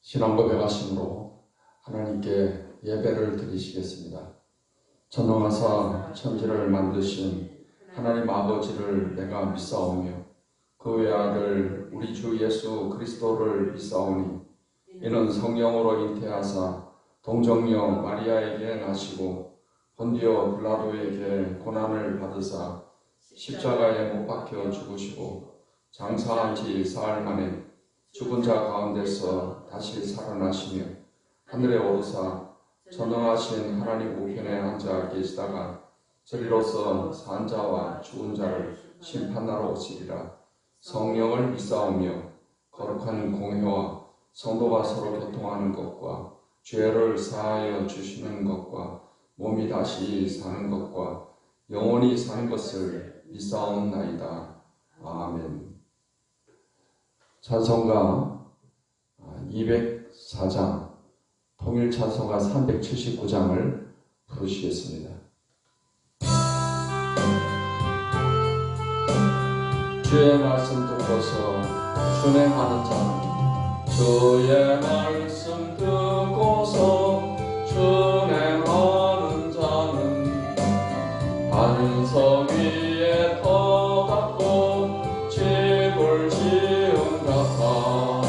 신앙 고백하심으로 하나님께 예배를 드리시겠습니다. 전능하사 천지를 만드신 하나님 아버지를 내가 믿사오며 그 외아들 우리 주 예수 그리스도를 믿사오니 이는 성령으로 잉태하사 동정녀 마리아에게 나시고 본디오 빌라도에게 고난을 받으사 십자가에 못 박혀 죽으시고 장사한 지 사흘 만에 죽은 자 가운데서 다시 살아나시며 하늘에 오르사 전능하신 하나님 우편에 앉아 계시다가 저리로서 산 자와 죽은 자를 심판하러 오시리라. 성령을 믿사오며 거룩한 공회와 성도가 서로 교통하는 것과 죄를 사하여 주시는 것과 몸이 다시 사는 것과 영원히 사는 것을 믿사옵나이다. 아멘. 찬송가 204장, 통일 찬송가 379장을 부르시겠습니다. 주의 말씀 듣고서 순행하는 자는, 주의 말씀 듣고서 순행하는 자는 반석 위에 터닫고 집을 지은 같아.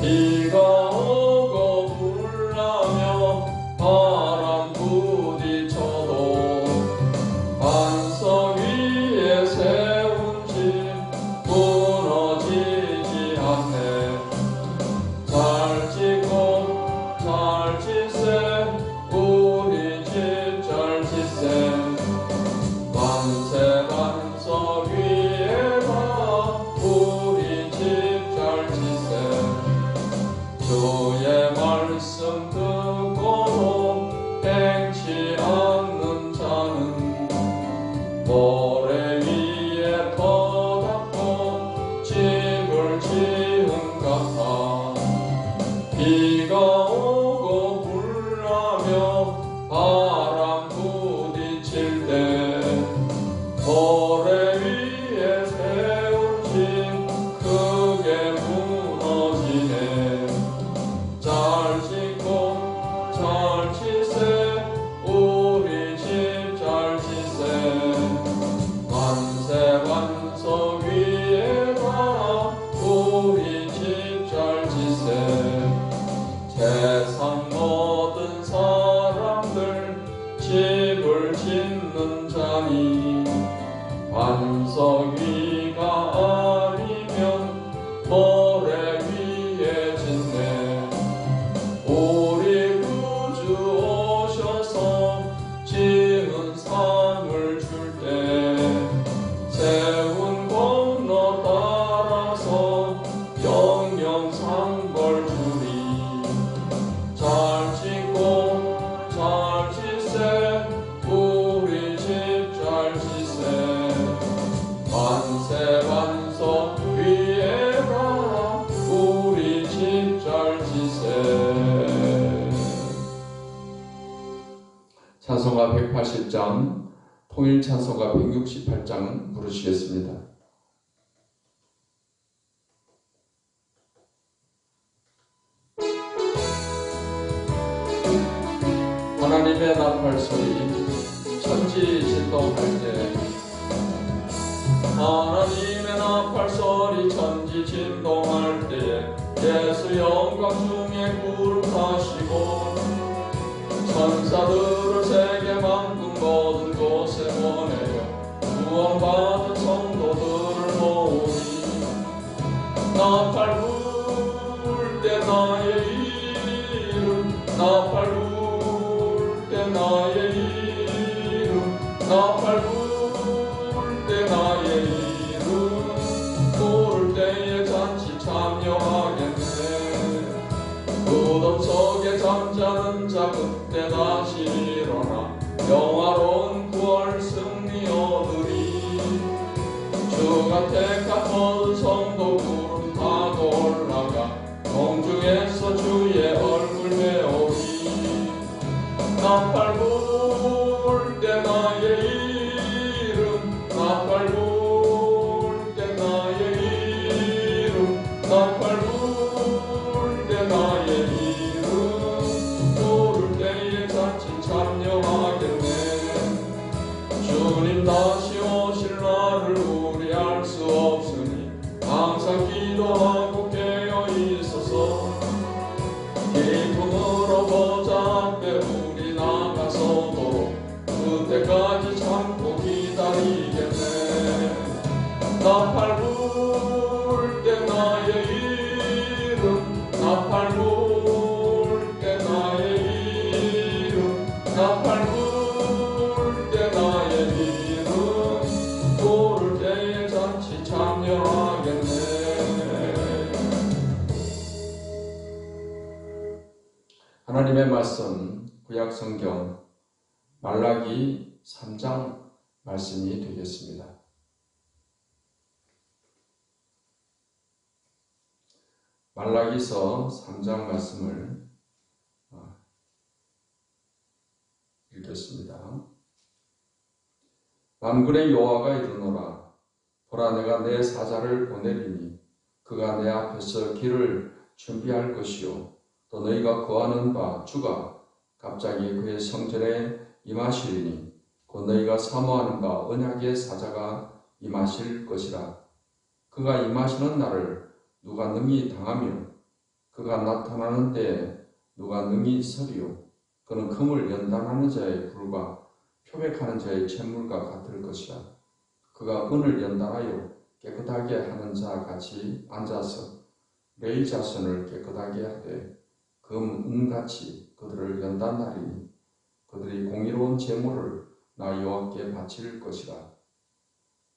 비가 오고 불나며 바람 부딪혀도 반석 위에 세운 집 무너지지 않네. 잘 짓고 잘 짓세 우리 집 잘 짓세. 만세 반석 위에가 우리 집 잘 짓세. 주의 말씀 듣고도 행치 않는 자는 모래 위에 터닫고 집을 지은 같아. 비가 오고 불나며 바람 부딪힐 때 모래 위에 세운 집 크게 무너지네. 잘 짓고 잘 짓세 우리 집 잘 짓세. 만세 반석 위에가 우리 집 잘 짓세. 세상 모든 사람들 집을 짓는 자니 반석 위가 아니면 모래 위에 짓네. 우리 구주 오셔서 지은 상을 줄 때 세운 건너 따라서 영영 상벌 주리. 잘 짓고 잘 짓세 우리 집 잘 짓세. 만세 반석 위에가 우리 집 잘 짓세. 찬송가 180장, 통일 찬송가 168장은 부르시겠습니다. 하나님의 나팔 소리 천지 진동할 때, 하나님의 나팔 소리 천지 진동할 때에 예수 영광 중에 구름하시고 천사들을 세계 만국 모든 곳에 보내어 구원받은 성도들을 모으니. 나팔 불 때 나의 이름, 나팔 불 때 나의 이름, 나팔 불 때 나의 이름 부를 때에 잔치 참여하겠네. 무덤 속에 잠자는 자 그때 다시 일어나 영화로운 구원 승리 얻으리. 주가 택한 모든 성도 구름 타고 올라가 공중에서 주의 얼굴 배우리. 나팔 불 때 나의 이름, 나팔 불 때 나의 이름, 나팔 불 때 나의 주소서. 기쁨으로 보좌 앞에 우리 나가서도 그때까지 참고 기다리겠네. 나팔 불 때 나의 이름, 나팔 불 때 나의 이름, 나팔 불 때 나의 이름, 부를 때에 잔치 참여하겠네. 하나님의 말씀, 구약성경 말라기 3장 말씀이 되겠습니다. 말라기서 3장 말씀을 읽겠습니다. 만군의 여호와가 이르노라. 보라, 내가 내 사자를 보내리니 그가 내 앞에서 길을 준비할 것이요 또 너희가 구하는 바 주가 갑자기 그의 성전에 임하시리니 곧 너희가 사모하는 바 언약의 사자가 임하실 것이라. 그가 임하시는 날을 누가 능히 당하며 그가 나타나는 때에 누가 능히 서리요. 그는 금을 연단하는 자의 불과 표백하는 자의 잿물과 같을 것이라. 그가 은을 연단하여 깨끗하게 하는 자 같이 앉아서 레위 자손을 깨끗하게 하되 금, 은같이 그들을 연단하리니 그들이 공의로운 제물을 나 여호와께 바칠 것이라.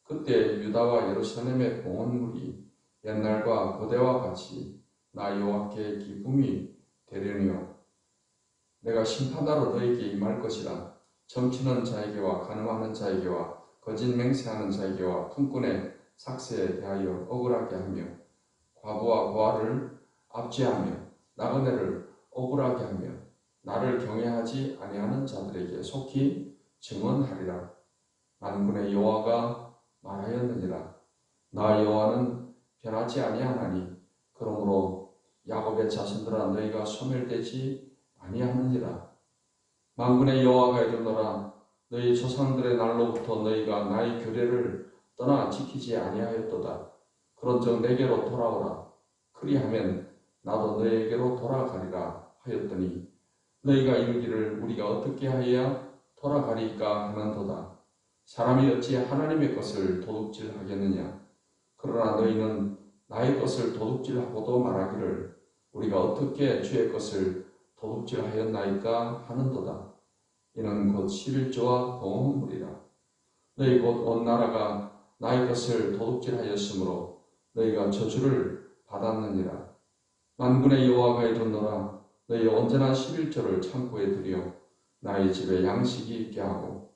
그때 유다와 예루살렘의 봉헌물이 옛날과 그대와 같이 나 여호와께 기쁨이 되려니와 내가 심판하러 너에게 임할 것이라. 점치는 자에게와 간음하는 자에게와 거짓 맹세하는 자에게와 품꾼의 삭세에 대하여 억울하게 하며 과부와 고아를 압제하며 나그네를 억울하게 하며 나를 경외하지 아니하는 자들에게 속히 증언하리라. 만군의 여호와가 말하였느니라. 나 여호와는 변하지 아니하나니 그러므로 야곱의 자손들아 너희가 소멸되지 아니하느니라. 만군의 여호와가 이르노라. 너희 조상들의 날로부터 너희가 나의 규례를 떠나 지키지 아니하였도다. 그런즉 내게로 돌아오라. 그리하면 나도 너희에게로 돌아가리라 하였더니 너희가 이르기를 우리가 어떻게 하여야 돌아가리까 하는도다. 사람이 어찌 하나님의 것을 도둑질하겠느냐. 그러나 너희는 나의 것을 도둑질하고도 말하기를 우리가 어떻게 주의 것을 도둑질하였나이까 하는도다. 이는 곧 11조와 봉헌물이라. 너희 곧 온 나라가 나의 것을 도둑질하였으므로 너희가 저주를 받았느니라. 만군의 여호와가 이르노라. 너희 언제나 11조를 창고에 들여 나의 집에 양식이 있게 하고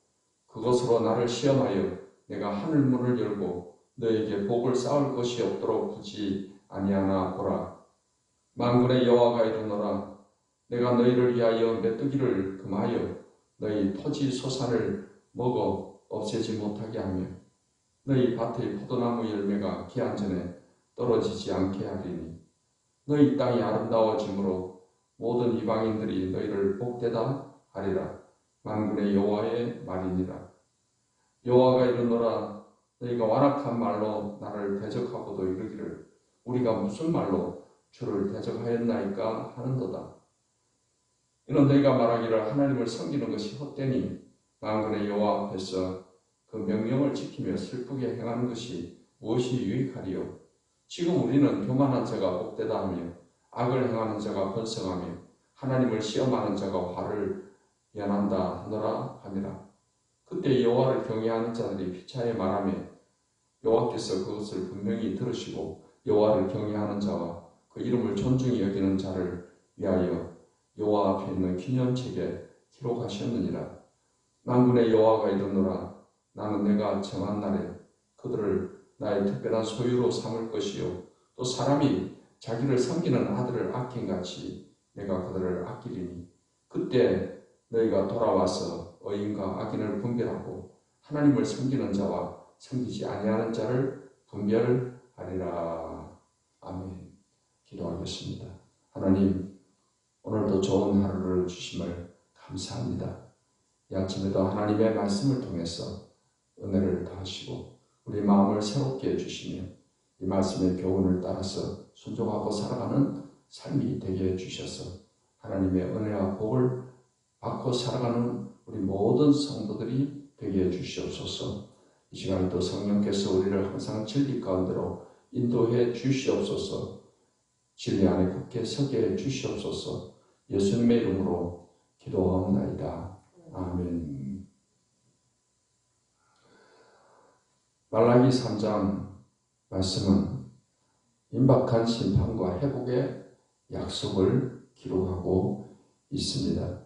그것으로 나를 시험하여 내가 하늘문을 열고 너에게 복을 쌓을 것이 없도록 두지 아니하나 보라. 만군의 여호와가 이르노라. 내가 너희를 위하여 메뚜기를 금하여 너희 토지 소산을 먹어 없애지 못하게 하며 너희 밭의 포도나무 열매가 기한 전에 떨어지지 않게 하리니 너희 땅이 아름다워지므로 모든 이방인들이 너희를 복되다 하리라. 만군의 여호와의 말이니라. 여호와가 이르노라. 너희가 완악한 말로 나를 대적하고도 이르기를 우리가 무슨 말로 주를 대적하였나이까 하는도다. 이는 너희가 말하기를 하나님을 섬기는 것이 헛되니 만군의 여호와 앞에서 그 명령을 지키며 슬프게 행하는 것이 무엇이 유익하리요. 지금 우리는 교만한 자가 복되다 하며 악을 행하는 자가 번성하며 하나님을 시험하는 자가 화를 연한다 하노라 하니라. 그때 여호와를 경외하는 자들이 피차에 말하며 여호와께서 그것을 분명히 들으시고 여호와를 경외하는 자와 그 이름을 존중히 여기는 자를 위하여 여호와 앞에 있는 기념책에 기록하셨느니라. 만군의 여호와가 이르노라. 나는 내가 정한 날에 그들을 나의 특별한 소유로 삼을 것이요 또 사람이 자기를 섬기는 아들을 아낀같이 내가 그들을 아끼리니 그때 너희가 돌아와서 의인과 악인을 분별하고 하나님을 섬기는 자와 섬기지 아니하는 자를 분별하리라. 아멘. 기도하겠습니다. 하나님, 오늘도 좋은 하루를 주심을 감사합니다. 이 아침에도 하나님의 말씀을 통해서 은혜를 더하시고 우리 마음을 새롭게 해주시며 이 말씀의 교훈을 따라서 순종하고 살아가는 삶이 되게 해주셔서 하나님의 은혜와 복을 받고 살아가는 우리 모든 성도들이 되게 해주시옵소서. 이 시간에도 성령께서 우리를 항상 진리 가운데로 인도해 주시옵소서. 진리 안에 굳게 서게 해주시옵소서. 예수님의 이름으로 기도하옵나이다. 아멘. 말라기 3장 말씀은 임박한 심판과 회복의 약속을 기록하고 있습니다.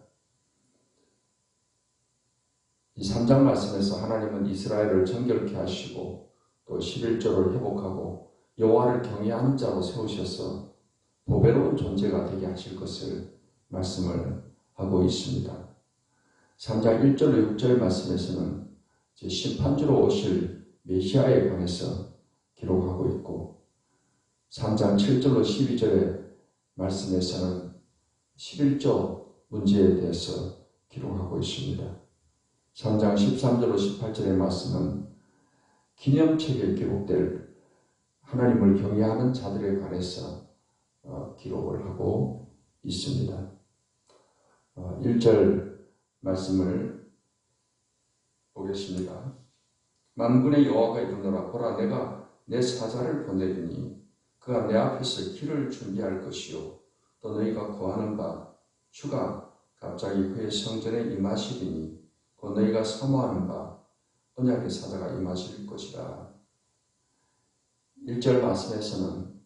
이 3장 말씀에서 하나님은 이스라엘을 정결케 하시고 또 11조를 회복하고 여호와를 경외하는 자로 세우셔서 보배로운 존재가 되게 하실 것을 말씀을 하고 있습니다. 3장 1절 6절 말씀에서는 심판주로 오실 메시아에 관해서 기록하고 있고 3장 7절로 12절의 말씀에서는 11조 문제에 대해서 기록하고 있습니다. 3장 13절로 18절의 말씀은 기념책에 기록될 하나님을 경외하는 자들에 관해서 기록을 하고 있습니다. 1절 말씀을 보겠습니다. 만군의 여호와가 이르노라. 보라, 내가 내 사자를 보내리니 그가 내 앞에서 길을 준비할 것이요 또 너희가 구하는 바 주가 갑자기 그의 성전에 임하시리니 곧 너희가 사모하는 바 언약의 사자가 임하실 것이라. 1절 말씀에서는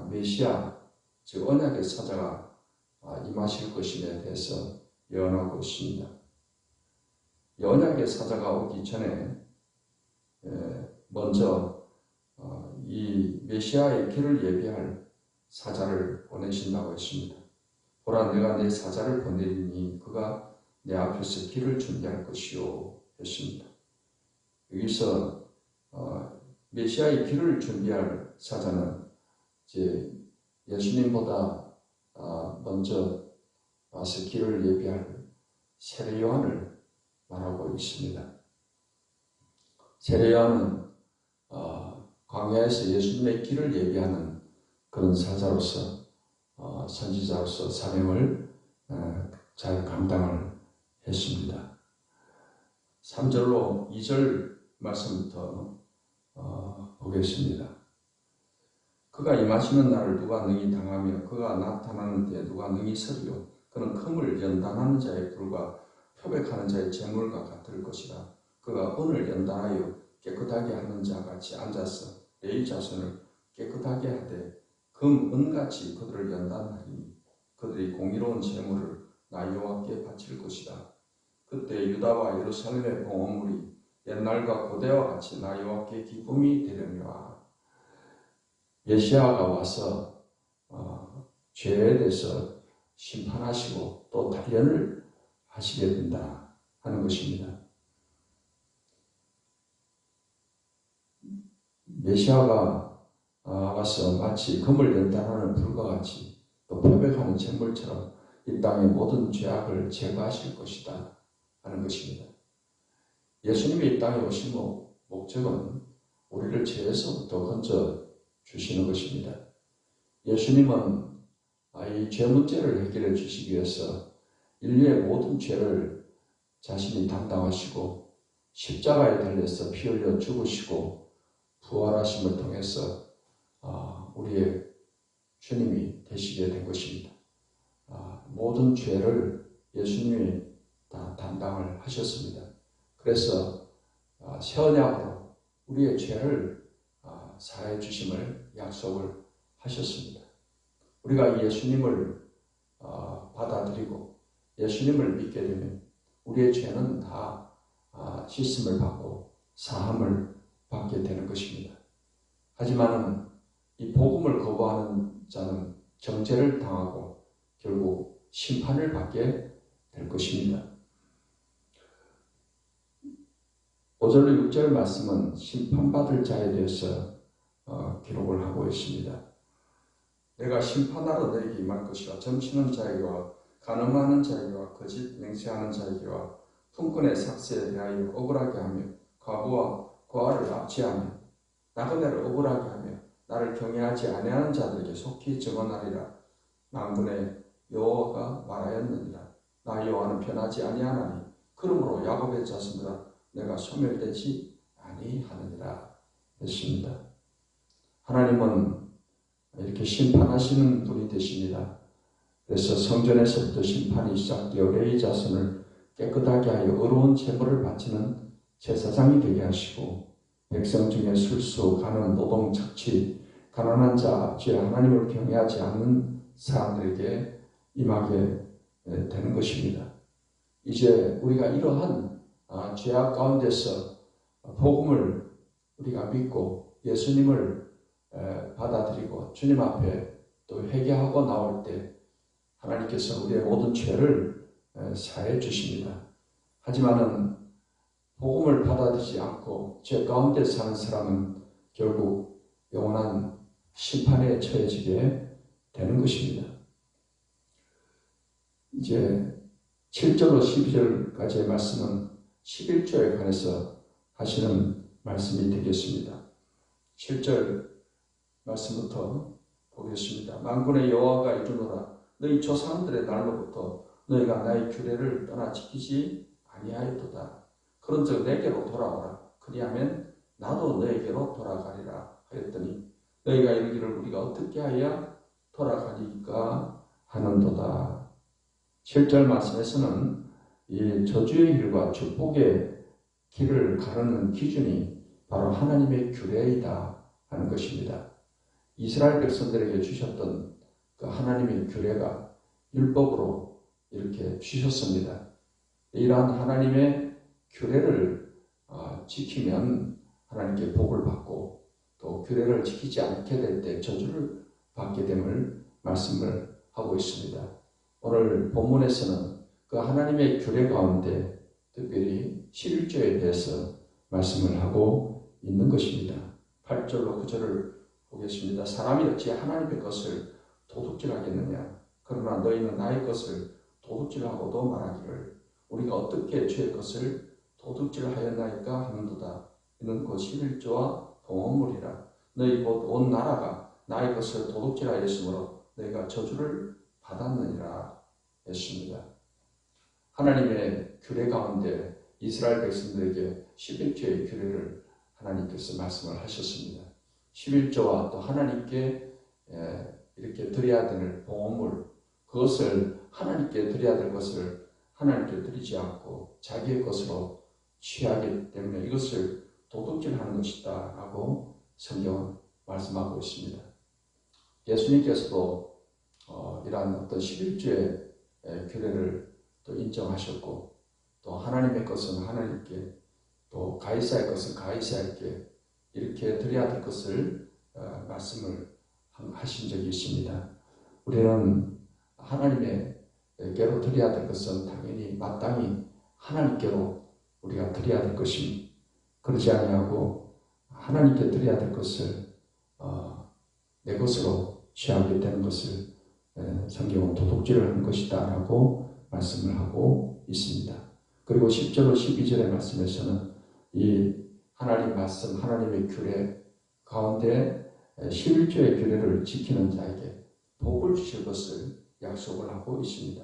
메시아 즉 언약의 사자가 임하실 것임에 대해서 예언하고 있습니다. 이 언약의 사자가 오기 전에 먼저 이 메시아의 길을 예비할 사자를 보내신다고 했습니다. 보라, 내가 내 사자를 보내리니 그가 내 앞에서 길을 준비할 것이요 했습니다. 여기서 메시아의 길을 준비할 사자는 이제 예수님보다 먼저 와서 길을 예비할 세례 요한을 말하고 있습니다. 세례 요한은 광야에서 예수님의 길을 예비하는 그런 사자로서 선지자로서 사명을 잘 감당을 했습니다. 3절로 2절 말씀부터 보겠습니다. 그가 임하시는 날을 누가 능히 당하며 그가 나타나는 때 누가 능히 서리요. 그는 금을 연단하는 자의 불과 표백하는 자의 재물과 같을 것이라. 그가 은을 연단하여 깨끗하게 하는 자 같이 앉아서 레위 자손을 깨끗하게 하되 금, 은같이 그들을 연단하리니 그들이 공의로운 재물을 나 여호와께 바칠 것이다. 그때 유다와 예루살렘의 봉헌물이 옛날과 고대와 같이 나 여호와께 기쁨이 되려니와. 메시아가 와서 죄에 대해서 심판하시고 또 단련을 하시게 된다 하는 것입니다. 메시아가 와서 마치 금을 연단하는 불과 같이 또 표백하는 재물처럼 이 땅의 모든 죄악을 제거하실 것이다 하는 것입니다. 예수님이 이 땅에 오신 목적은 우리를 죄에서부터 건져 주시는 것입니다. 예수님은 이 죄 문제를 해결해 주시기 위해서 인류의 모든 죄를 자신이 담당하시고 십자가에 달려서 피 흘려 죽으시고 부활하심을 통해서 우리의 주님이 되시게 된 것입니다. 모든 죄를 예수님이 다 담당을 하셨습니다. 그래서 새 언약으로 우리의 죄를 사해 주심을 약속을 하셨습니다. 우리가 예수님을 받아들이고 예수님을 믿게 되면 우리의 죄는 다 씻음을 받고 사함을 받게 되는 것입니다. 하지만 이 복음을 거부하는 자는 정죄를 당하고 결국 심판을 받게 될 것입니다. 5절로 6절 말씀은 심판받을 자에 대해서 기록을 하고 있습니다. 내가 심판하러 너에게 임할 것이라. 점치는 자에게와 간음하는 자에게와 거짓 맹세하는 자에게와 품꾼의 삭세에 대하여 억울하게 하며 과부와 고아를 압제하며 나그네를 억울하게 하며 나를 경외하지 아니하는 자들에게 속히 증언하리라. 만군의 여호와가 말하였느니라. 나 여호와는 변하지 아니하나니 그러므로 야곱의 자손들아 내가 소멸되지 아니하느니라 했습니다. 하나님은 이렇게 심판하시는 분이 되십니다. 그래서 성전에서부터 심판이 시작되어 레위 자손을 깨끗하게 하여 의로운 제물을 바치는 제사장이 되게 하시고 백성 중에 술수, 가는, 노동, 착취, 가난한 자, 압제, 하나님을 경외하지 않는 사람들에게 임하게 되는 것입니다. 이제 우리가 이러한 죄악 가운데서 복음을 우리가 믿고 예수님을 받아들이고 주님 앞에 또 회개하고 나올 때 하나님께서 우리의 모든 죄를 사해 주십니다. 하지만은 복음을 받아들이지 않고 죄 가운데 사는 사람은 결국 영원한 심판에 처해지게 되는 것입니다. 이제 7절로 12절까지의 말씀은 11조에 관해서 하시는 말씀이 되겠습니다. 7절 말씀부터 보겠습니다. 만군의 여호와가 이르노라. 너희 조상들의 날로부터 너희가 나의 규례를 떠나 지키지 아니하였도다. 그런즉 내게로 돌아오라. 그리하면 나도 너에게로 돌아가리라 하였더니 너희가 이르기를 우리가 어떻게 하여 돌아가리까 하는도다. 7절 말씀에서는 이 저주의 길과 축복의 길을 가르는 기준이 바로 하나님의 규례이다 하는 것입니다. 이스라엘 백성들에게 주셨던 그 하나님의 규례가 율법으로 이렇게 주셨습니다. 이러한 하나님의 규례를 지키면 하나님께 복을 받고 또 규례를 지키지 않게 될 때 저주를 받게 됨을 말씀을 하고 있습니다. 오늘 본문에서는 그 하나님의 규례 가운데 특별히 11조에 대해서 말씀을 하고 있는 것입니다. 8절로 9절을 보겠습니다. 사람이 어찌 하나님의 것을 도둑질하겠느냐. 그러나 너희는 나의 것을 도둑질하고도 말하기를 우리가 어떻게 주의 것을 도둑질하였나이까 하는도다. 이는 곧 11조와 동원물이라. 너희 곧 온 나라가 나의 것을 도둑질하였으므로 너희가 저주를 받았느니라 했습니다. 하나님의 규례 가운데 이스라엘 백성들에게 11조의 규례를 하나님께서 말씀을 하셨습니다. 11조와 또 하나님께 이렇게 드려야 될 봉헌물, 그것을 하나님께 드려야 될 것을 하나님께 드리지 않고 자기의 것으로 취하기 때문에 이것을 도둑질하는 것이다 라고 성경은 말씀하고 있습니다. 예수님께서도 이러한 어떤 11조의 규례를 또 인정하셨고 또 하나님의 것은 하나님께 또 가이사의 것은 가이사에게 이렇게 드려야 될 것을 말씀을 하신 적이 있습니다. 우리는 하나님께로 드려야 될 것은 당연히 마땅히 하나님께로 우리가 드려야 될 것입니다. 그러지 아니하고 하나님께 드려야 될 것을 내 것으로 취하게 되는 것을 성경은 도둑질을 하는 것이다 라고 말씀을 하고 있습니다. 그리고 10절로 12절의 말씀에서는 이 하나님 말씀, 하나님의 규례 가운데 11조의 규례를 지키는 자에게 복을 주실 것을 약속을 하고 있습니다.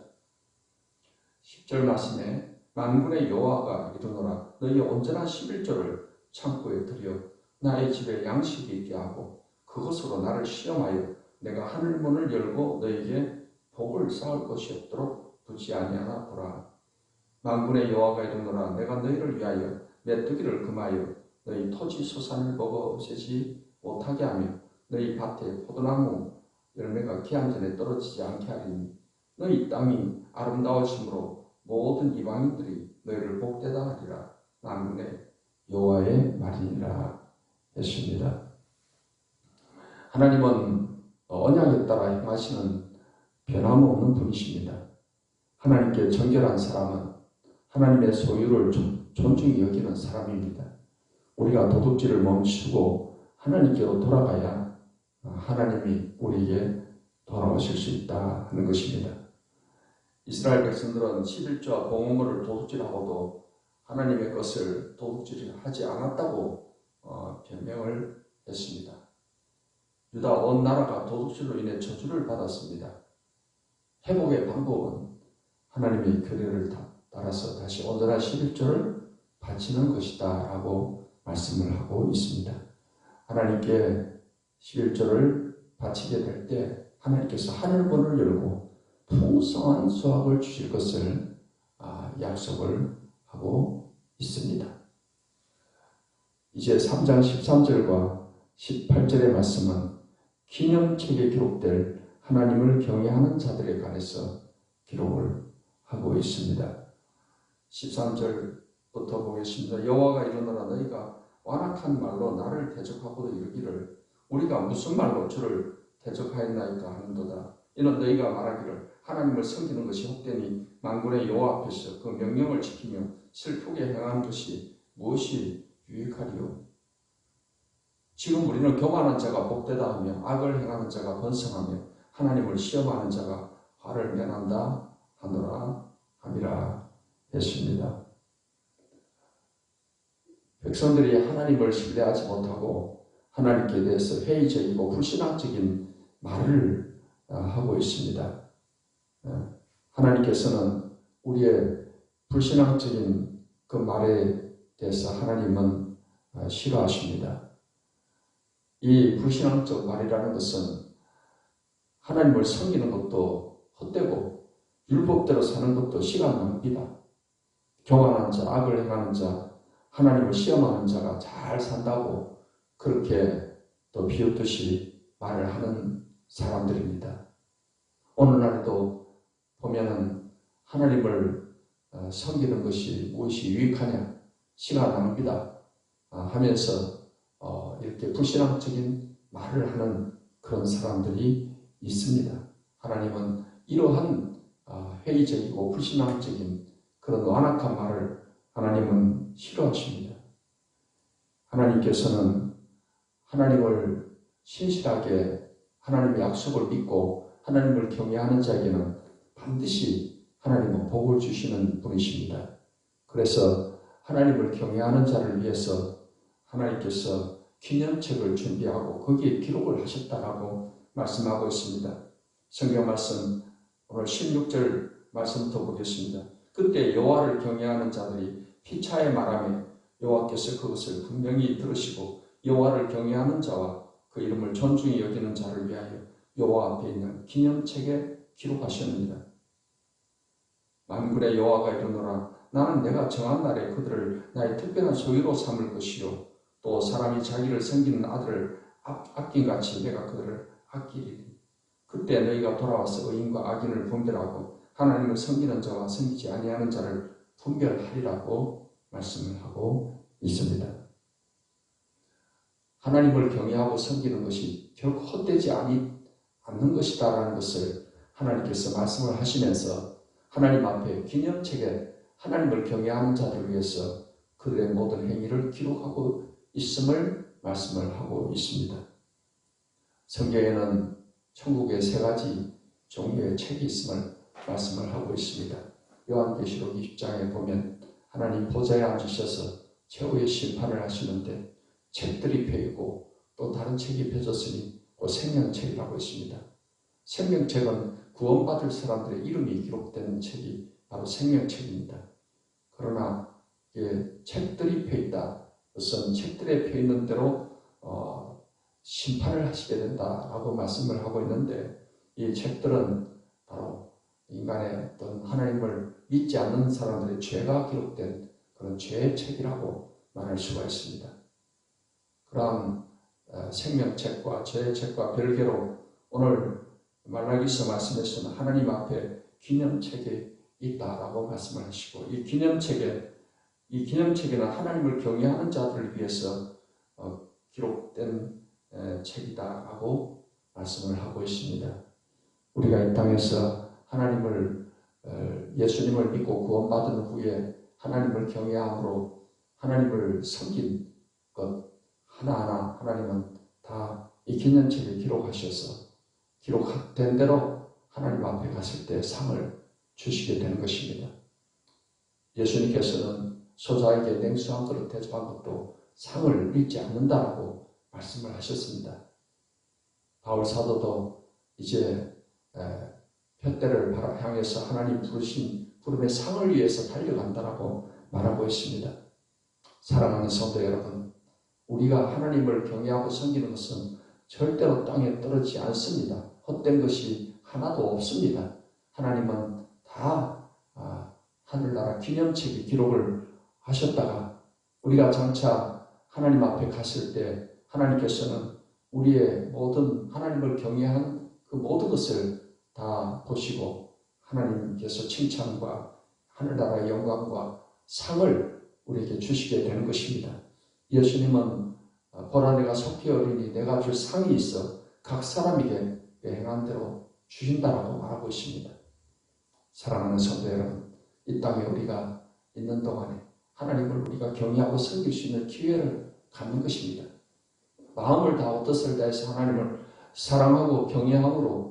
10절 말씀에 만군의 여호와가 이르노라. 너희 온전한 11조를 창고에 들여 나의 집에 양식이 있게 하고 그것으로 나를 시험하여 내가 하늘 문을 열고 너희에게 복을 쌓을 것이 없도록 두지 아니하나 보라. 만군의 여호와가 이르노라. 내가 너희를 위하여 메뚜기를 금하여 너희 토지 소산을 먹어 없애지 못하게 하며 너희 밭에 포도나무 열매가 기한 전에 떨어지지 않게 하리니 너희 땅이 아름다우심으로 모든 이방인들이 너희를 복되다 하리라. 만군의 여호와의 말이니라 했습니다. 하나님은 언약에 따라 행하시는 변함없는 분이십니다. 하나님께 정결한 사람은 하나님의 소유를 존중히 여기는 사람입니다. 우리가 도둑질을 멈추고 하나님께로 돌아가야 하나님이 우리에게 돌아오실 수 있다 하는 것입니다. 이스라엘 백성들은 11조와 봉헌물을 도둑질하고도 하나님의 것을 도둑질하지 않았다고 변명을 했습니다. 유다 온 나라가 도둑질로 인해 저주를 받았습니다. 회복의 방법은 하나님의 규례를 따라서 다시 온전한 11조를 바치는 것이다 라고 말씀을 하고 있습니다. 하나님께 11조를 바치게 될 때 하나님께서 하늘문을 열고 풍성한 수확을 주실 것을 약속을 하고 있습니다. 이제 3장 13절과 18절의 말씀은 기념책에 기록될 하나님을 경외하는 자들에 관해서 기록을 하고 있습니다. 13절부터 보겠습니다. 여호와가 이르노라 너희가 완악한 말로 나를 대적하고도 이르기를 우리가 무슨 말로 주를 대적하였나이까 하는도다. 이는 너희가 말하기를 하나님을 섬기는 것이 헛되니 만군의 여호와 앞에서 그 명령을 지키며 슬프게 행하는 것이 무엇이 유익하리요. 지금 우리는 교만한 자가 복되다 하며 악을 행하는 자가 번성하며 하나님을 시험하는 자가 화를 면한다 하노라 함이라 했습니다. 백성들이 하나님을 신뢰하지 못하고 하나님께 대해서 회의적이고 불신앙적인 말을 하고 있습니다. 하나님께서는 우리의 불신앙적인 그 말에 대해서 하나님은 싫어하십니다. 이 불신앙적 말이라는 것은 하나님을 섬기는 것도 헛되고 율법대로 사는 것도 시간 낭비다. 교만한 자, 악을 행하는 자, 하나님을 시험하는 자가 잘 산다고 그렇게 또 비웃듯이 말을 하는 사람들입니다. 오늘날에도 보면은 하나님을 섬기는 것이 무엇이 유익하냐, 시간 낭비다 하면서 이렇게 불신앙적인 말을 하는 그런 사람들이 있습니다. 하나님은 이러한 회의적이고 불신앙적인 그런 완악한 말을 하나님은 싫어하십니다. 하나님께서는 하나님을 신실하게 하나님의 약속을 믿고 하나님을 경외하는 자에게는 반드시 하나님은 복을 주시는 분이십니다. 그래서 하나님을 경외하는 자를 위해서 하나님께서 기념책을 준비하고 거기에 기록을 하셨다라고 말씀하고 있습니다. 성경 말씀 오늘 16절 말씀부터 보겠습니다. 그때 여호와를 경외하는 자들이 피차에 말하며 여호와께서 그것을 분명히 들으시고 여호와를 경외하는 자와 그 이름을 존중히 여기는 자를 위하여 여호와 앞에 있는 기념책에 기록하셨느니라. 만군의 여호와가 이르노라 나는 내가 정한 날에 그들을 나의 특별한 소유로 삼을 것이요 또 사람이 자기를 섬기는 아들을 아낀같이 내가 그들을 아끼리니 그때 너희가 돌아와서 의인과 악인을 분별하고 하나님을 섬기는 자와 섬기지 아니하는 자를 분별하리라고 말씀을 하고 있습니다. 하나님을 경외하고 섬기는 것이 결코 헛되지 않는 것이다라는 것을 하나님께서 말씀을 하시면서 하나님 앞에 기념책에 하나님을 경외하는 자들을 위해서 그들의 모든 행위를 기록하고 있음을 말씀을 하고 있습니다. 성경에는 천국의 3가지 종류의 책이 있음을 말씀을 하고 있습니다. 요한계시록 20장에 보면 하나님 보좌에 앉으셔서 최후의 심판을 하시는데 책들이 펴있고 또 다른 책이 펴졌으니 그 생명책이라고 했습니다. 생명책은 구원받을 사람들의 이름이 기록되는 책이 바로 생명책입니다. 그러나 책들이 펴있다. 그것은 책들에 펴있는 대로 심판을 하시게 된다라고 말씀을 하고 있는데 이 책들은 바로 인간의 어떤 하나님을 믿지 않는 사람들의 죄가 기록된 그런 죄의 책이라고 말할 수가 있습니다. 그러한 생명책과 죄의 책과 별개로 오늘 말라기서 말씀에서는 하나님 앞에 기념책이 있다라고 말씀을 하시고 이 기념책에는 하나님을 경외하는 자들을 위해서 기록된 책이다라고 말씀을 하고 있습니다. 우리가 이 땅에서 예수님을 믿고 구원받은 후에 하나님을 경외함으로 하나님을 섬긴 것 하나하나 하나님은 다 이 기념책에 기록하셔서 기록된 대로 하나님 앞에 갔을 때 상을 주시게 되는 것입니다. 예수님께서는 소자에게 냉수 한 그릇 대접한 것도 상을 잊지 않는다라고 말씀을 하셨습니다. 바울 사도도 이제 표대를 향해서 하나님 부르신 부름의 상을 위해서 달려간다라고 말하고 있습니다. 사랑하는 성도 여러분, 우리가 하나님을 경외하고 섬기는 것은 절대로 땅에 떨어지지 않습니다. 헛된 것이 하나도 없습니다. 하나님은 다 하늘나라 기념책에 기록을 하셨다가 우리가 장차 하나님 앞에 갔을 때 하나님께서는 우리의 모든 하나님을 경외한 그 모든 것을 다 보시고 하나님께서 칭찬과 하늘나라의 영광과 상을 우리에게 주시게 되는 것입니다. 예수님은 보라 내가 속히 어리니 내가 줄 상이 있어 각 사람에게 행한 대로 주신다라고 말하고 있습니다. 사랑하는 성도 여러분, 이 땅에 우리가 있는 동안에 하나님을 우리가 경외하고 섬길 수 있는 기회를 갖는 것입니다. 마음을 다하고 뜻을 다해서 하나님을 사랑하고 경외함으로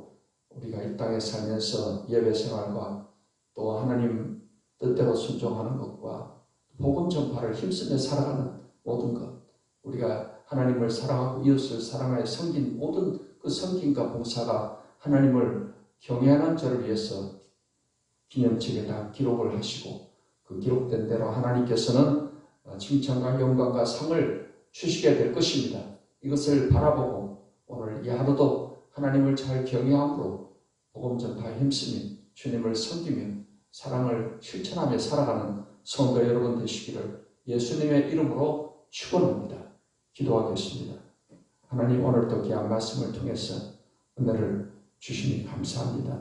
우리가 이 땅에 살면서 예배 생활과 또 하나님 뜻대로 순종하는 것과 복음 전파를 힘쓰며 살아가는 모든 것, 우리가 하나님을 사랑하고 이웃을 사랑하여 섬긴 모든 그 섬김과 봉사가 하나님을 경외하는 저를 위해서 기념책에 다 기록을 하시고 그 기록된 대로 하나님께서는 칭찬과 영광과 상을 주시게 될 것입니다. 이것을 바라보고 오늘 이 하루도 하나님을 잘 경외함으로 복음 전파에 힘쓰며 주님을 섬기며 사랑을 실천하며 살아가는 성도 여러분 되시기를 예수님의 이름으로 축원합니다. 기도하겠습니다. 하나님, 오늘도 귀한 말씀을 통해서 은혜를 주시니 감사합니다.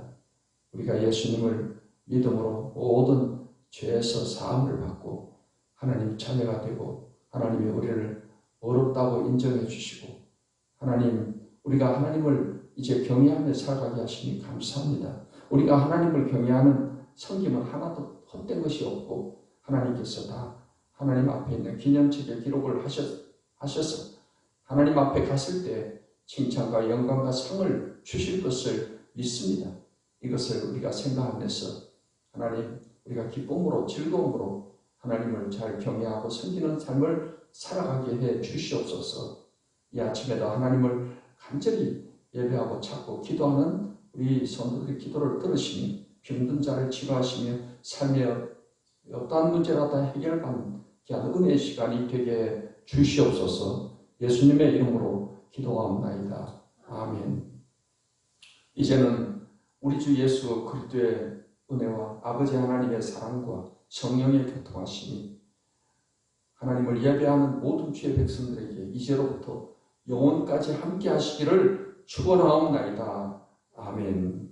우리가 예수님을 믿음으로 모든 죄에서 사함을 받고 하나님 자녀가 되고 하나님이 우리를 어렵다고 인정해 주시고 하나님, 우리가 하나님을 이제 경외하며 살아가게 하시니 감사합니다. 우리가 하나님을 경외하는 섬김은 하나도 헛된 것이 없고 하나님께서 다 하나님 앞에 있는 기념책에 기록을 하셔서 하나님 앞에 갔을 때 칭찬과 영광과 상을 주실 것을 믿습니다. 이것을 우리가 생각하면서 하나님, 우리가 기쁨으로 즐거움으로 하나님을 잘 경외하고 섬기는 삶을 살아가게 해 주시옵소서. 이 아침에도 하나님을 간절히 예배하고 찾고 기도하는 우리 성도들의 기도를 들으시니 병든 자를 치료하시며 삶의 어떠한 문제라도 해결받는 귀한 은혜의 시간이 되게 주시옵소서. 예수님의 이름으로 기도하옵나이다. 아멘. 이제는 우리 주 예수 그리스도의 은혜와 아버지 하나님의 사랑과 성령의 교통하심이 하나님을 예배하는 모든 주의 백성들에게 이제로부터 영원까지 함께 하시기를 축원하옵나이다. 아멘.